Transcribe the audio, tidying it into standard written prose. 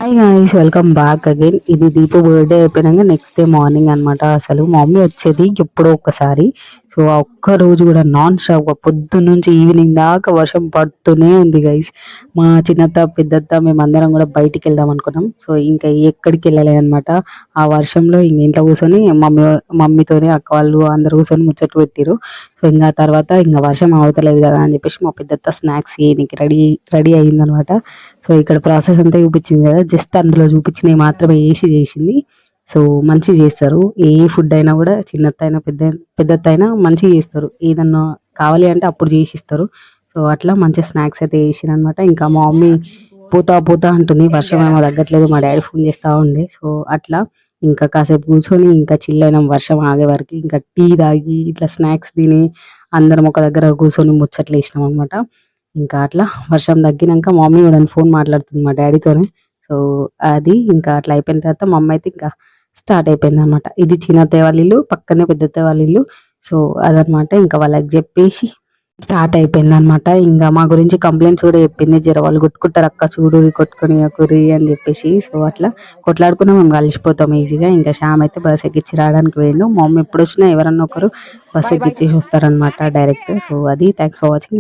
Hi guys, welcome back again. ఇది Deepu birthday అయిపోయినాక next day morning అన్నమాట. అసలు మా మమ్మీ వచ్చేది ఎప్పుడో ఒక్కసారి. సో ఆ ఒక్క రోజు కూడా నాన్ స్టాప్ పొద్దున్న నుంచి ఈవినింగ్ దాకా వర్షం పడుతూనే ఉంది గైస్. మా చిన్నత్త పెద్దత్త మేమందరం కూడా బయటికి వెళ్దాం అనుకున్నాం. సో ఇంకా ఎక్కడికి వెళ్ళలే అనమాట. ఆ వర్షంలో ఇంక ఇంట్లో కూర్చొని మమ్మీతోని అక్క వాళ్ళు అందరు కూర్చొని ముచ్చట్లు పెట్టిరు. సో ఇంకా తర్వాత ఇంకా వర్షం అవతలేదు కదా అని చెప్పేసి మా పెద్దత్త స్నాక్స్ చేయడానికి రెడీ రెడీ అయిందనమాట. సో ఇక్కడ ప్రాసెస్ అంతా చూపించింది కదా, జస్ట్ అందులో చూపించినవి మాత్రమే వేసి చేసింది. సో మంచిగా చేస్తారు. ఏ ఫుడ్ అయినా కూడా చిన్నత్త అయినా పెద్దత్త అయినా మంచిగా చేస్తారు. ఏదన్నా కావాలి అంటే అప్పుడు చేసి ఇస్తారు. సో అట్లా మంచి స్నాక్స్ అయితే చేసిరు అనమాట. ఇంకా మా మమ్మీ పోతా పోతా అంటుంది, వర్షం ఏమో తగ్గట్లేదు. మా డాడీ ఫోన్ చేస్తా ఉండే. సో అట్లా ఇంకా కాసేపు కూర్చొని ఇంకా చిల్ అయినాం వర్షం ఆగే వరకు. ఇంకా టీ తాగి ఇట్లా స్నాక్స్ తిని అందరం ఒక దగ్గర కూర్చొని ముచ్చట్లు వేసినాం అనమాట. ఇంకా అట్లా వర్షం తగ్గినాక మా మమ్మీ కూడా ఫోన్ మాట్లాడుతుంది మా డాడీతోనే. సో అది ఇంకా అట్లా అయిపోయిన తర్వాత మా అమ్మ అయితే ఇంకా స్టార్ట్ అయిపోయింది అనమాట. ఇది చిన్నత్తయ్య వాళ్ళ ఇల్లు, పక్కనే పెద్దత్తయ్య వాళ్ళ ఇల్లు. సో అదనమాట. ఇంకా వాళ్ళకి చెప్పేసి స్టార్ట్ అయిపోయింది అనమాట. ఇంకా మా గురించి కంప్లైంట్స్ కూడా చెప్పింది, జర వాళ్ళు కొట్టుకుంటారు అక్క చూడు కొట్టుకొని కురి అని చెప్పేసి. సో అట్లా కొట్లాడుకున్నా మేము కలిసిపోతాం ఈజీగా. ఇంకా శ్యామ్ అయితే బస్ ఎక్కించి రావడానికి పోయిండు. మా మమ్మీ ఎప్పుడు వచ్చినా ఎవరన్నా ఒకరు బస్ ఎక్కిచ్చేసి వస్తారనమాట డైరెక్ట్. సో అది థ్యాంక్స్ ఫర్ వాచింగ్.